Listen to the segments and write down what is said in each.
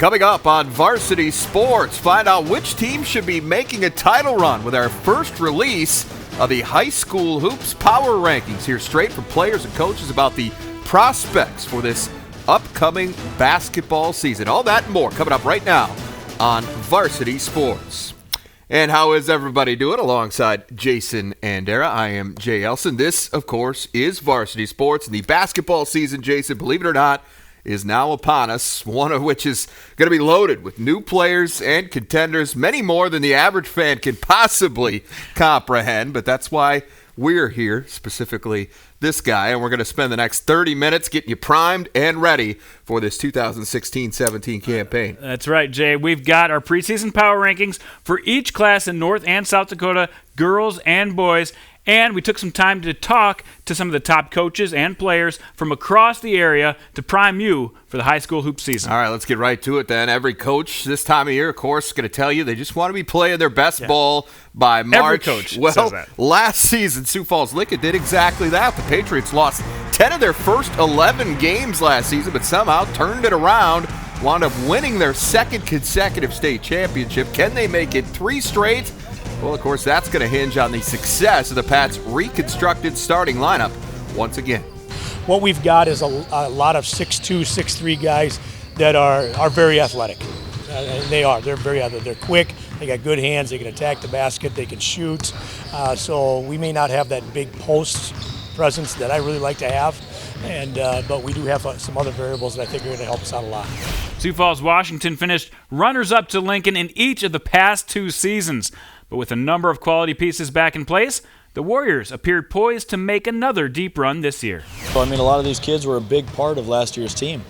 Coming up on Varsity Sports, find out which team should be making a title run with our first release of the high school hoops power rankings. Hear straight from players and coaches about the prospects for this upcoming basketball season. All that and more coming up right now on Varsity Sports. And how is everybody doing? Alongside Jason Andera, I am Jay Elson. This, of course, is Varsity Sports. And the basketball season, Jason, believe it or not, is now upon us, one of which is going to be loaded with new players and contenders, many more than the average fan can possibly comprehend. But that's why we're here, specifically this guy, and we're going to spend the next 30 minutes getting you primed and ready for this 2016-17 campaign. That's right, Jay. We've got our preseason power rankings for each class in North and South Dakota, girls and boys. And we took some time to talk to some of the top coaches and players from across the area to prime you for the high school hoop season. All right, let's get right to it then. Every coach this time of year, of course, is going to tell you they just want to be playing their best ball by March. Every coach says that. Last season, Sioux Falls Lincoln did exactly that. The Patriots lost 10 of their first 11 games last season, but somehow turned it around, wound up winning their second consecutive state championship. Can they make it 3 straight? Well, of course, that's going to hinge on the success of the Pats' reconstructed starting lineup once again. What we've got is a lot of 6'2", 6'3" guys that are very athletic. They're very athletic. They're quick. They got good hands. They can attack the basket. They can shoot. So we may not have that big post presence that I really like to have. But we do have some other variables that I think are going to help us out a lot. Sioux Falls, Washington finished runners-up to Lincoln in each of the past 2 seasons. But with a number of quality pieces back in place, the Warriors appeared poised to make another deep run this year. So, a lot of these kids were a big part of last year's team.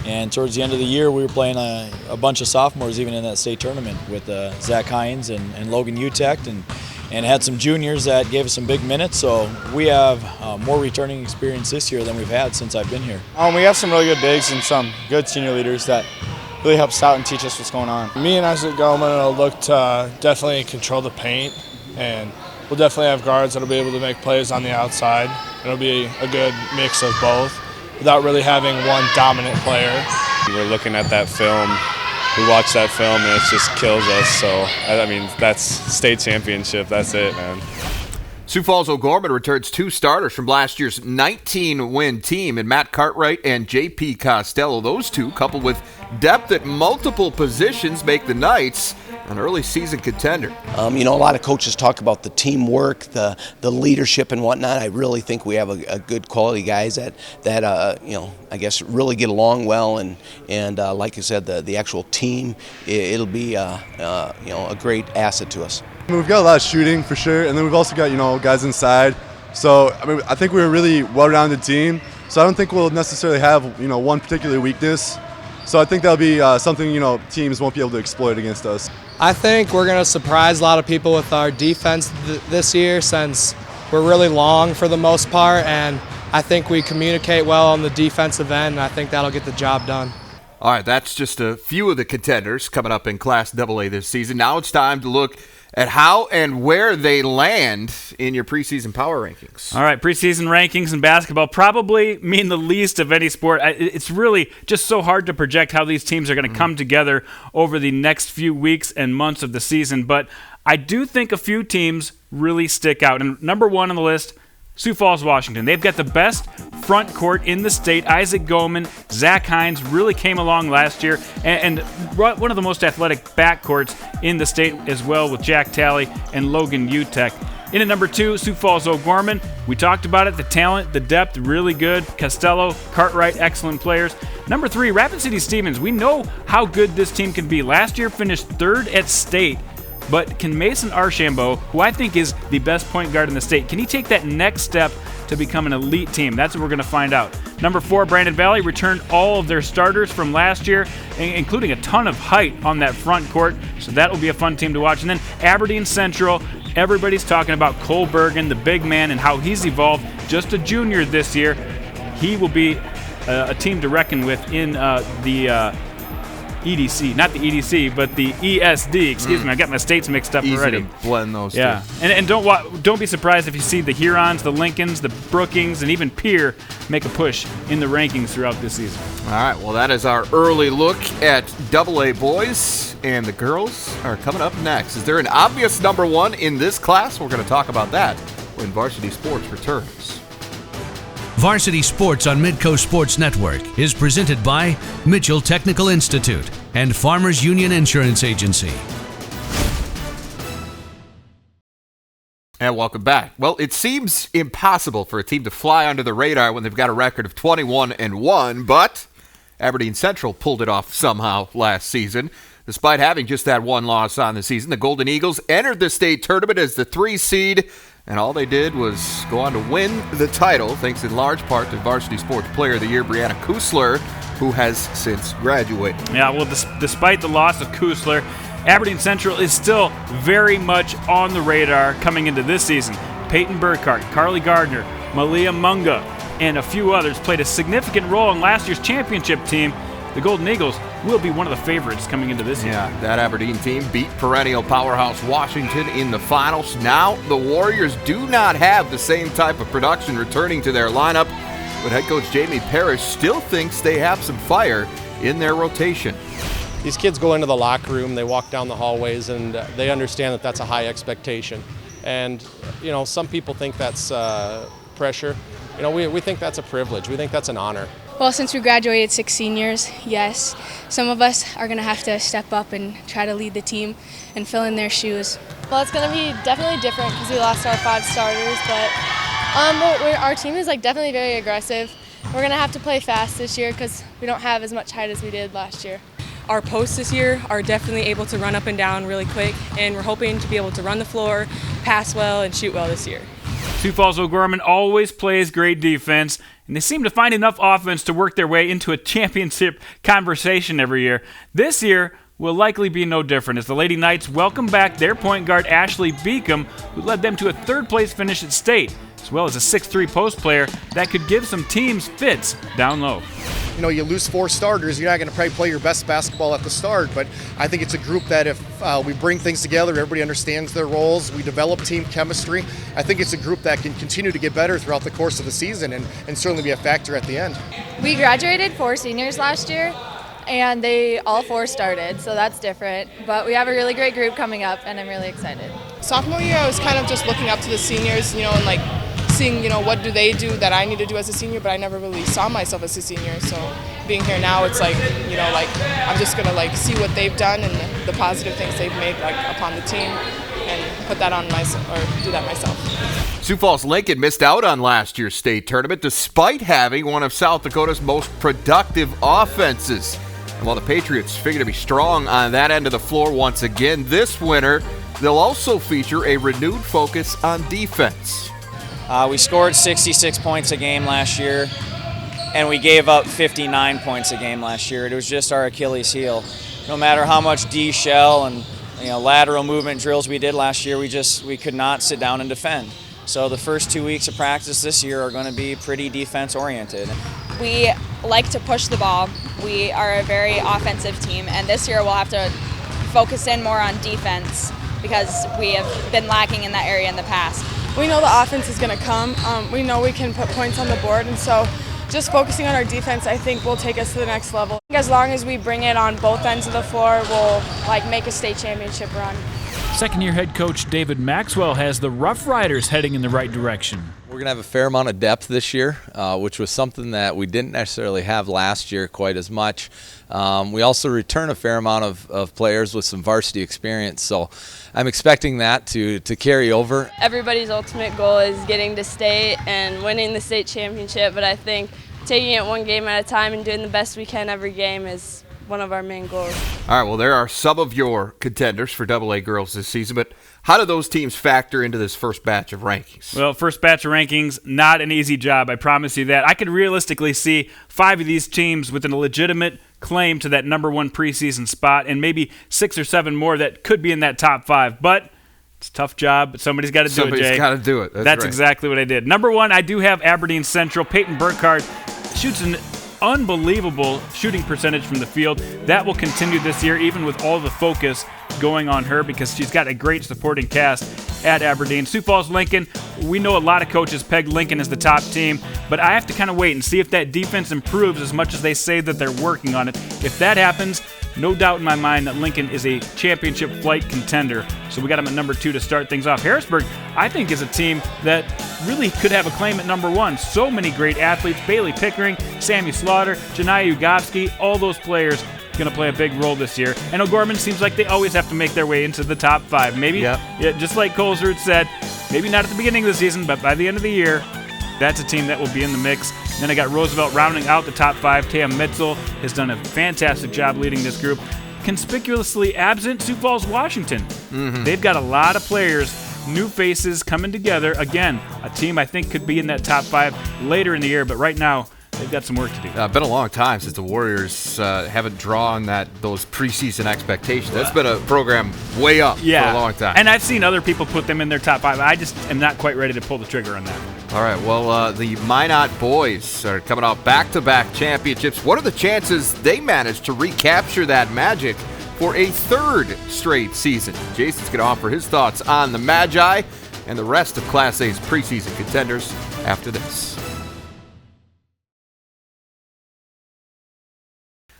And towards the end of the year, we were playing a bunch of sophomores even in that state tournament with Zach Hines and Logan Utech and had some juniors that gave us some big minutes. So we have more returning experience this year than we've had since I've been here. We have some really good bigs and some good senior leaders that really help us out and teach us what's going on. Me and Isaac Goldman will look to definitely control the paint, and we'll definitely have guards that'll be able to make plays on the outside. It'll be a good mix of both without really having one dominant player. We're looking at that film. We watch that film and it just kills us. So, that's state championship. That's it, man. Sioux Falls O'Gorman returns 2 starters from last year's 19-win team in Matt Cartwright and J.P. Costello. Those two, coupled with depth at multiple positions, make the Knights an early season contender. A lot of coaches talk about the teamwork, the leadership and whatnot. I really think we have a good quality guys that I guess really get along well, and like I said, the actual team, it'll be a great asset to us. We've got a lot of shooting for sure, and then we've also got guys inside. So I think we're a really well-rounded team. So I don't think we'll necessarily have one particular weakness. So I think that'll be something teams won't be able to exploit against us. I think we're going to surprise a lot of people with our defense this year, since we're really long for the most part, and I think we communicate well on the defensive end, and I think that'll get the job done. All right, that's just a few of the contenders coming up in Class AA this season. Now it's time to look at how and where they land in your preseason power rankings. All right, preseason rankings in basketball probably mean the least of any sport. It's really just so hard to project how these teams are going to come together over the next few weeks and months of the season. But I do think a few teams really stick out. And number 1 on the list, Sioux Falls, Washington. They've got the best front court in the state. Isaac Goldman, Zach Hines really came along last year, and one of the most athletic backcourts in the state as well, with Jack Talley and Logan Utech. In at number 2, Sioux Falls O'Gorman. We talked about it, the talent, the depth, really good. Costello, Cartwright, excellent players. Number 3, Rapid City Stevens. We know how good this team can be. Last year finished 3rd at state. But can Mason Archambault, who I think is the best point guard in the state, can he take that next step to become an elite team? That's what we're going to find out. Number 4, Brandon Valley returned all of their starters from last year, including a ton of height on that front court, so that will be a fun team to watch. And then Aberdeen Central, everybody's talking about Cole Bergen, the big man, and how he's evolved. Just a junior this year. He will be a team to reckon with in the EDC, not the EDC, but the ESD. Excuse me, I got my states mixed up Easy already. to blend those two. And don't be surprised if you see the Hurons, the Lincolns, the Brookings, and even Pierre make a push in the rankings throughout this season. All right, well, that is our early look at AA boys, and the girls are coming up next. Is there an obvious number one in this class? We're going to talk about that when Varsity Sports returns. Varsity Sports on Midco Sports Network is presented by Mitchell Technical Institute and Farmers Union Insurance Agency. And welcome back. Well, it seems impossible for a team to fly under the radar when they've got a record of 21-1, but Aberdeen Central pulled it off somehow last season. Despite having just that one loss on the season, the Golden Eagles entered the state tournament as the 3 seed, and all they did was go on to win the title, thanks in large part to Varsity Sports Player of the Year, Brianna Kusler, who has since graduated. Yeah, well, despite the loss of Kusler, Aberdeen Central is still very much on the radar coming into this season. Peyton Burkhart, Carly Gardner, Malia Munga, and a few others played a significant role in last year's championship team. The Golden Eagles will be one of the favorites coming into this season. Yeah, that Aberdeen team beat perennial powerhouse Washington in the finals. Now the Warriors do not have the same type of production returning to their lineup, but head coach Jamie Parrish still thinks they have some fire in their rotation. These kids go into the locker room, they walk down the hallways, and they understand that that's a high expectation. And, you know, some people think that's pressure. You know, we think that's a privilege. We think that's an honor. Well, since we graduated 6 seniors, yes, some of us are going to have to step up and try to lead the team and fill in their shoes. Well, it's going to be definitely different because we lost our 5 starters, but our team is definitely very aggressive. We're going to have to play fast this year because we don't have as much height as we did last year. Our posts this year are definitely able to run up and down really quick, and we're hoping to be able to run the floor, pass well, and shoot well this year. Sioux Falls O'Gorman always plays great defense, and they seem to find enough offense to work their way into a championship conversation every year. This year will likely be no different as the Lady Knights welcome back their point guard Ashley Beacom, who led them to a 3rd-place finish at state, as well as a 6'3" post player that could give some teams fits down low. You know, you lose 4 starters, you're not going to probably play your best basketball at the start, but I think it's a group that if we bring things together, everybody understands their roles, we develop team chemistry, I think it's a group that can continue to get better throughout the course of the season and certainly be a factor at the end. We graduated 4 seniors last year, and they all 4 started, so that's different. But we have a really great group coming up, and I'm really excited. Sophomore year, I was kind of just looking up to the seniors, you know, and seeing, you know, what do they do that I need to do as a senior, but I never really saw myself as a senior. So being here now, it's you know, I'm just gonna see what they've done and the positive things they've made upon the team and put that on myself or do that myself. Sioux Falls Lincoln missed out on last year's state tournament despite having one of South Dakota's most productive offenses. And while the Patriots figure to be strong on that end of the floor once again this winter, they'll also feature a renewed focus on defense. We scored 66 points a game last year, and we gave up 59 points a game last year. It was just our Achilles heel. No matter how much D-shell and lateral movement drills we did last year, we could not sit down and defend. So the first 2 weeks of practice this year are going to be pretty defense-oriented. We like to push the ball. We are a very offensive team, and this year we'll have to focus in more on defense because we have been lacking in that area in the past. We know the offense is going to come. We know we can put points on the board, and so just focusing on our defense, I think, will take us to the next level. As long as we bring it on both ends of the floor, we'll make a state championship run. Second-year head coach David Maxwell has the Rough Riders heading in the right direction. We're going to have a fair amount of depth this year, which was something that we didn't necessarily have last year quite as much. We also return a fair amount of players with some varsity experience, so I'm expecting that to carry over. Everybody's ultimate goal is getting to state and winning the state championship, but I think taking it one game at a time and doing the best we can every game is one of our main goals. All right, well, there are some of your contenders for AA girls this season, but how do those teams factor into this first batch of rankings? Well, first batch of rankings, not an easy job, I promise you that. I could realistically see 5 of these teams with a legitimate claim to that number 1 preseason spot and maybe 6 or 7 more that could be in that top 5, but it's a tough job, but somebody's got to do it, Jay. Somebody's got to do it. That's right. exactly what I did. Number 1, I do have Aberdeen Central. Peyton Burkhart shoots an unbelievable shooting percentage from the field. That will continue this year, even with all the focus going on her, because she's got a great supporting cast at Aberdeen. Sioux Falls Lincoln, we know a lot of coaches peg Lincoln as the top team, but I have to kind of wait and see if that defense improves as much as they say that they're working on it. If that happens, no doubt in my mind that Lincoln is a championship flight contender. So we got them at number 2 to start things off. Harrisburg, I think, is a team that really could have a claim at number 1. So many great athletes. Bailey Pickering, Sammy Slaughter, Janaya Ugofsky, all those players going to play a big role this year. And O'Gorman seems like they always have to make their way into the top 5. Maybe, just like Colesrud said, maybe not at the beginning of the season, but by the end of the year, that's a team that will be in the mix. Then I got Roosevelt rounding out the top 5. Taya Mitzel has done a fantastic job leading this group. Conspicuously absent, Sioux Falls, Washington. They've got a lot of players, new faces coming together. Again, a team I think could be in that top 5 later in the year, but right now, they've got some work to do. Been a long time since the Warriors haven't drawn those preseason expectations. That's been a program way up for a long time. And I've seen other people put them in their top 5. I just am not quite ready to pull the trigger on that. All right, well, the Minot boys are coming off back-to-back championships. What are the chances they manage to recapture that magic for a 3rd straight season? Jason's going to offer his thoughts on the Magi and the rest of Class A's preseason contenders after this.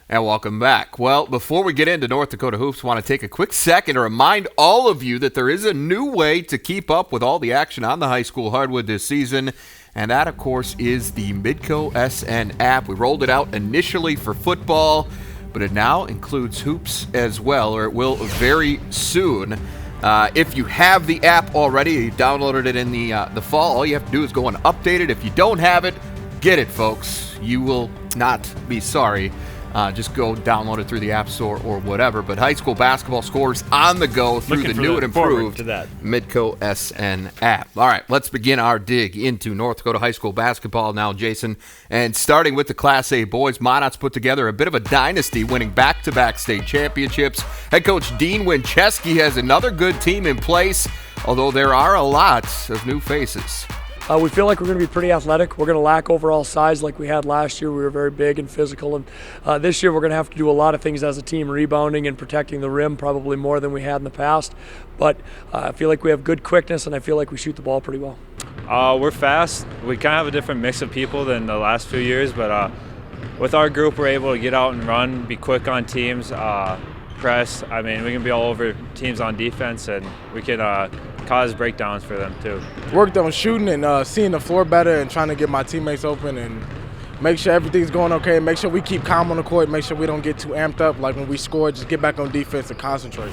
And welcome back. Well, before we get into North Dakota Hoops, I want to take a quick second to remind all of you that there is a new way to keep up with all the action on the high school hardwood this season, and that, of course, is the Midco SN app. We rolled it out initially for football, but it now includes hoops as well, or it will very soon. If you have the app already, you downloaded it in the fall, all you have to do is go and update it. If you don't have it, get it, folks. You will not be sorry. Just go download it through the App Store or whatever. But high school basketball scores on the go through the new and improved Midco SN app. All right, let's begin our dig into North Dakota high school basketball now, Jason. And starting with the Class A boys, Monarchs put together a bit of a dynasty, winning back-to-back state championships. Head coach Dean Winchesky has another good team in place, although there are a lot of new faces. We feel like we're going to be pretty athletic. We're going to lack overall size like we had last year. We were very big and physical. And this year we're going to have to do a lot of things as a team, rebounding and protecting the rim probably more than we had in the past. But I feel like we have good quickness, and I feel like we shoot the ball pretty well. We're fast. We kind of have a different mix of people than the last few years. But with our group, we're able to get out and run, be quick on teams, press. I mean, we can be all over teams on defense, and we can cause breakdowns for them too. Worked on shooting and seeing the floor better and trying to get my teammates open and make sure everything's going okay, make sure we keep calm on the court, make sure we don't get too amped up. Like when we score, just get back on defense and concentrate.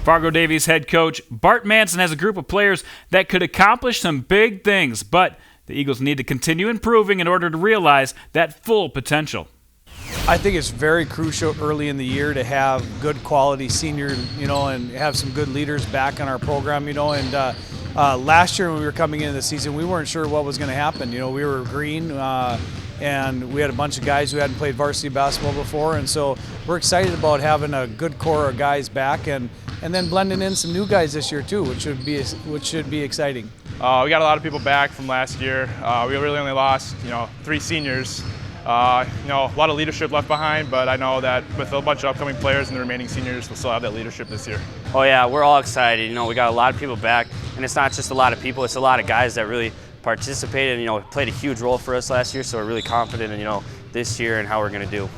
Fargo Davies head coach Bart Manson has a group of players that could accomplish some big things, but the Eagles need to continue improving in order to realize that full potential. I think it's very crucial early in the year to have good quality senior, and have some good leaders back in our program, and last year when we were coming into the season, we weren't sure what was going to happen. We were green, and we had a bunch of guys who hadn't played varsity basketball before, and so we're excited about having a good core of guys back and then blending in some new guys this year too, which should be exciting. We got a lot of people back from last year. We really only lost, 3 seniors. A lot of leadership left behind, but I know that with a bunch of upcoming players and the remaining seniors, we'll still have that leadership this year. Oh yeah, we're all excited. We got a lot of people back, and it's not just a lot of people, it's a lot of guys that really participated and, played a huge role for us last year, so we're really confident in, this year and how we're going to do.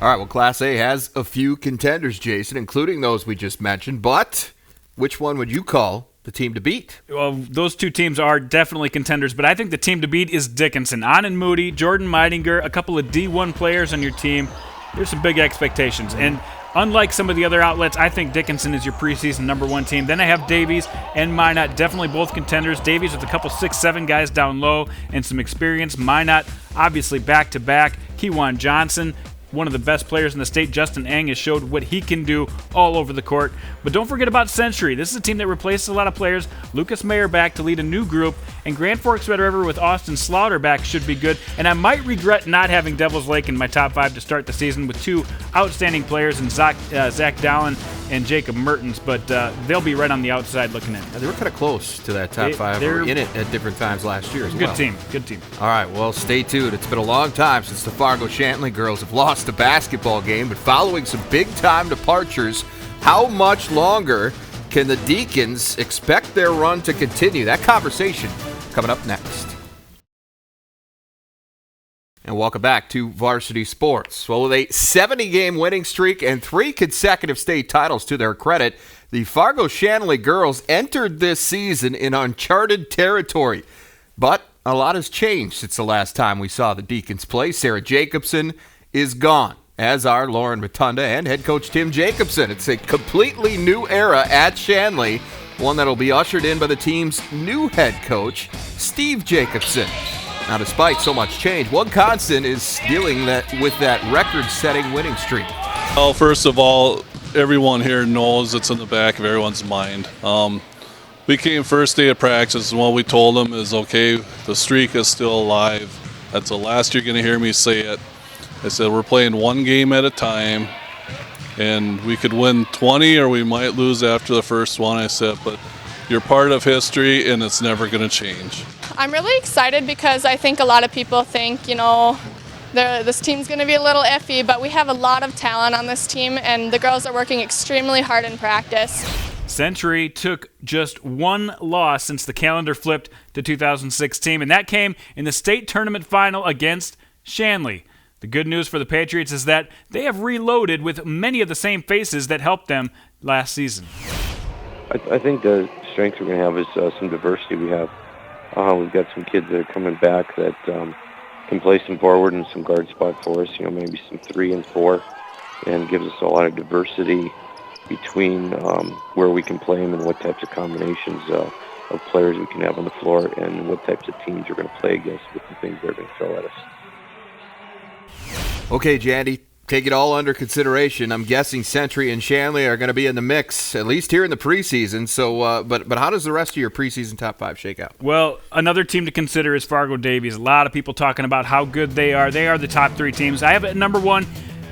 All right, well, Class A has a few contenders, Jason, including those we just mentioned, but which one would you call the team to beat? Well, those two teams are definitely contenders, but I think the team to beat is Dickinson. Anand Moody, Jordan Meidinger, a couple of D1 players on your team. There's some big expectations. And unlike some of the other outlets, I think Dickinson is your preseason number 1 team. Then I have Davies and Minot, definitely both contenders. Davies with a couple 6'7" guys down low and some experience. Minot, obviously back-to-back. Kewan Johnson, one of the best players in the state, Justin Eng, has showed what he can do all over the court. But don't forget about Century. This is a team that replaces a lot of players. Lucas Mayer back to lead a new group, and Grand Forks Red River with Austin Slaughter back should be good. And I might regret not having Devils Lake in my top 5 to start the season with 2 outstanding players in Zach Dallin and Jacob Mertens, but they'll be right on the outside looking in. They were kind of close to that top 5. They were in it at different times last year as well. Good team. All right, well, stay tuned. It's been a long time since the Fargo-Shantley girls have lost a basketball game, but following some big-time departures, how much longer can the Deacons expect their run to continue? That conversation coming up next. And welcome back to Varsity Sports. Well, with a 70-game winning streak and 3 consecutive state titles to their credit, the Fargo-Shantley girls entered this season in uncharted territory. But a lot has changed since the last time we saw the Deacons play. Sarah Jacobson is gone, as are Lauren Rotunda and head coach Tim Jacobson. It's a completely new era at Shanley, one that'll be ushered in by the team's new head coach, Steve Jacobson. Now, despite so much change, one constant is dealing with that record-setting winning streak. Well, first of all, everyone here knows it's in the back of everyone's mind. We came first day of practice, and what we told them is, okay, the streak is still alive. That's the last you're going to hear me say it. I said, we're playing one game at a time, and we could win 20 or we might lose after the first one. I said, but you're part of history, and it's never going to change. I'm really excited because I think a lot of people think, this team's going to be a little iffy, but we have a lot of talent on this team, and the girls are working extremely hard in practice. Century took just 1 loss since the calendar flipped to 2016, and that came in the state tournament final against Shanley. The good news for the Patriots is that they have reloaded with many of the same faces that helped them last season. I think the strength we're going to have is some diversity we have. We've got some kids that are coming back that can play some forward and some guard spot for us, maybe some 3 and 4, and gives us a lot of diversity between where we can play them and what types of combinations of players we can have on the floor and what types of teams we're going to play against with the things they're going to throw at us. Okay, Jandy, take it all under consideration. I'm guessing Century and Shanley are going to be in the mix, at least here in the preseason. So, but how does the rest of your preseason top 5 shake out? Well, another team to consider is Fargo-Davies. A lot of people talking about how good they are. They are the top 3 teams. I have it at number 1,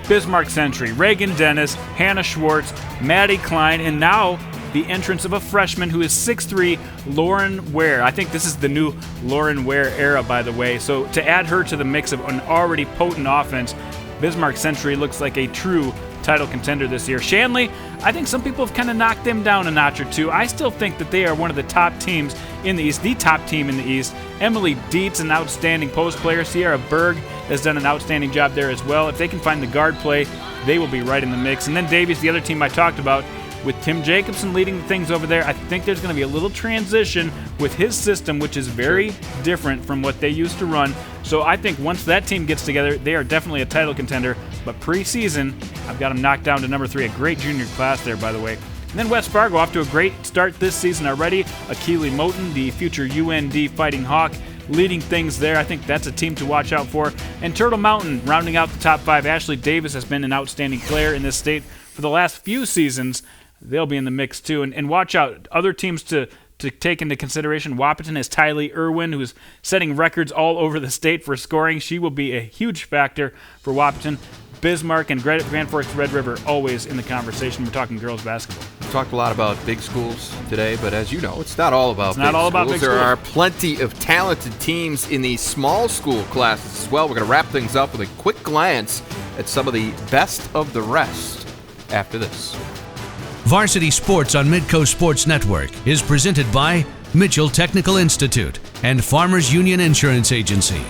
Bismarck Century. Reagan Dennis, Hannah Schwartz, Maddie Klein, and now the entrance of a freshman who is 6'3", Lauren Ware. I think this is the new Lauren Ware era, by the way. So to add her to the mix of an already potent offense, Bismarck Century looks like a true title contender this year. Shanley, I think some people have kind of knocked them down a notch or two. I still think that they are one of the top teams in the East, the top team in the East. Emily Dietz, an outstanding post player. Sierra Berg has done an outstanding job there as well. If they can find the guard play, they will be right in the mix. And then Davies, the other team I talked about, with Tim Jacobson leading things over there, I think there's going to be a little transition with his system, which is very different from what they used to run. So I think once that team gets together, they are definitely a title contender. But preseason, I've got them knocked down to number 3. A great junior class there, by the way. And then West Fargo off to a great start this season already. Akili Moten, the future UND Fighting Hawk, leading things there. I think that's a team to watch out for. And Turtle Mountain rounding out the top 5. Ashley Davis has been an outstanding player in this state for the last few seasons. They'll be in the mix too. And watch out, other teams to take into consideration. Wahpeton has Tylee Irwin, who's setting records all over the state for scoring. She will be a huge factor for Wahpeton. Bismarck and Grand Forks Red River always in the conversation. We're talking girls basketball. We talked a lot about big schools today, but as you know, it's not all about big schools. There are plenty of talented teams in the small school classes as well. We're going to wrap things up with a quick glance at some of the best of the rest after this. Varsity Sports on Midco Sports Network is presented by Mitchell Technical Institute and Farmers Union Insurance Agency.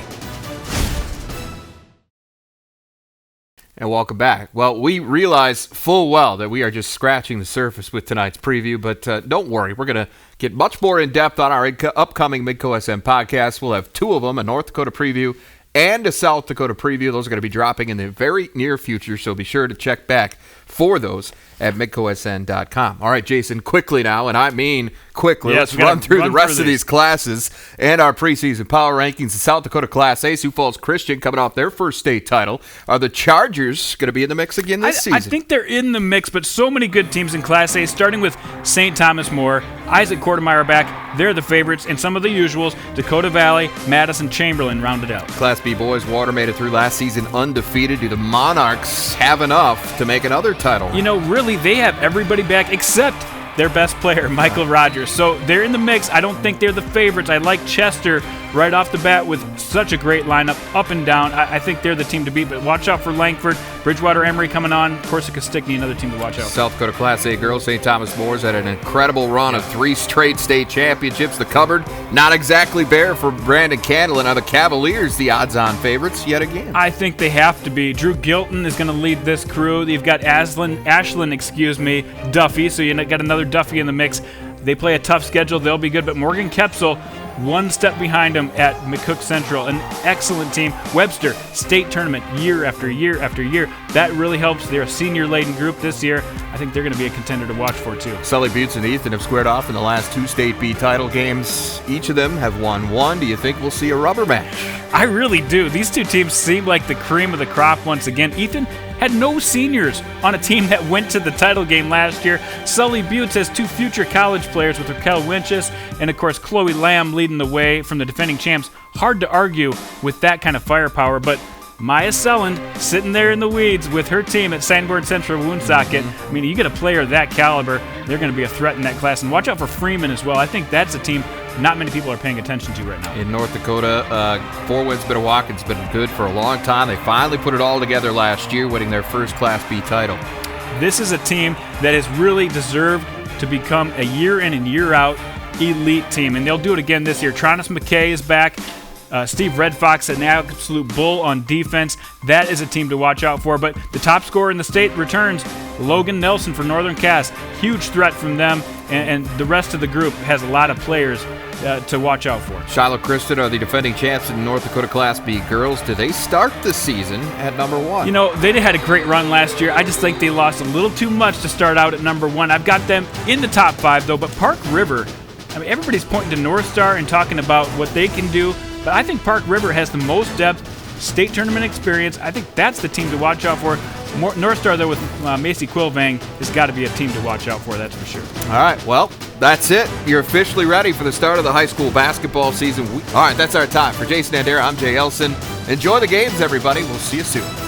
And welcome back. Well, we realize full well that we are just scratching the surface with tonight's preview, but don't worry. We're going to get much more in-depth on our upcoming Midco SM podcast. We'll have 2 of them, a North Dakota preview and a South Dakota preview. Those are going to be dropping in the very near future, so be sure to check back for those at midcosn.com. All right, Jason, quickly now, and I mean quickly. Yes, Let's run through the rest of these classes and our preseason power rankings. The South Dakota Class A, Sioux Falls Christian, coming off their first state title. Are the Chargers going to be in the mix again this season? I think they're in the mix, but so many good teams in Class A, starting with St. Thomas More, Isaac Quartermeyer back. They're the favorites, and some of the usuals, Dakota Valley, Madison, Chamberlain rounded out. Class B boys, Water made it through last season undefeated. Do the Monarchs have enough to make another title? You know, really, they have everybody back except their best player, Michael Rogers. So they're in the mix. I don't think they're the favorites. I like Chester right off the bat with such a great lineup, up and down. I think they're the team to beat, but watch out for Langford, Bridgewater Emory coming on, Corsica Stickney, another team to watch out for. South Dakota Class A girls, St. Thomas More's had an incredible run of 3 straight state championships. The cupboard, not exactly bare for Brandon Candlin. Are the Cavaliers the odds-on favorites yet again? I think they have to be. Drew Gilton is going to lead this crew. You've got Ashlyn, Duffy, so you got another Duffy in the mix. They play a tough schedule. They'll be good, but Morgan Kepsel, one step behind them at McCook Central. An excellent team. Webster, state tournament year after year after year. That really helps. They're a senior-laden group this year. I think they're going to be a contender to watch for, too. Sully Buttes and Ethan have squared off in the last 2 State B title games. Each of them have won 1. Do you think we'll see a rubber match? I really do. These two teams seem like the cream of the crop once again. Ethan had no seniors on a team that went to the title game last year. Sully Buttes has 2 future college players with Raquel Winchus and, of course, Chloe Lamb leading the way from the defending champs. Hard to argue with that kind of firepower, but Maya Selland sitting there in the weeds with her team at Sanborn Central Woonsocket. I mean, you get a player of that caliber, they're going to be a threat in that class. And watch out for Freeman as well. I think that's a team not many people are paying attention to right now. In North Dakota, Four Winds Minnewacan's been good for a long time. They finally put it all together last year, winning their first Class B title. This is a team that has really deserved to become a year in and year out elite team, and they'll do it again this year. Tronis McKay is back. Steve Red Fox, an absolute bull on defense. That is a team to watch out for. But the top scorer in the state returns, Logan Nelson for Northern Cass. Huge threat from them, and the rest of the group has a lot of players to watch out for. Shiloh Christian are the defending champs in North Dakota Class B girls. Do they start the season at number 1? You know, they had a great run last year. I just think they lost a little too much to start out at number 1. I've got them in the top 5, though. But Park River, I mean, everybody's pointing to North Star and talking about what they can do. But I think Park River has the most depth, state tournament experience. I think that's the team to watch out for. North Star, though, with Macy Quilvang, has got to be a team to watch out for, that's for sure. All right, well, that's it. You're officially ready for the start of the high school basketball season. All right, that's our time. For Jason Andera, I'm Jay Elson. Enjoy the games, everybody. We'll see you soon.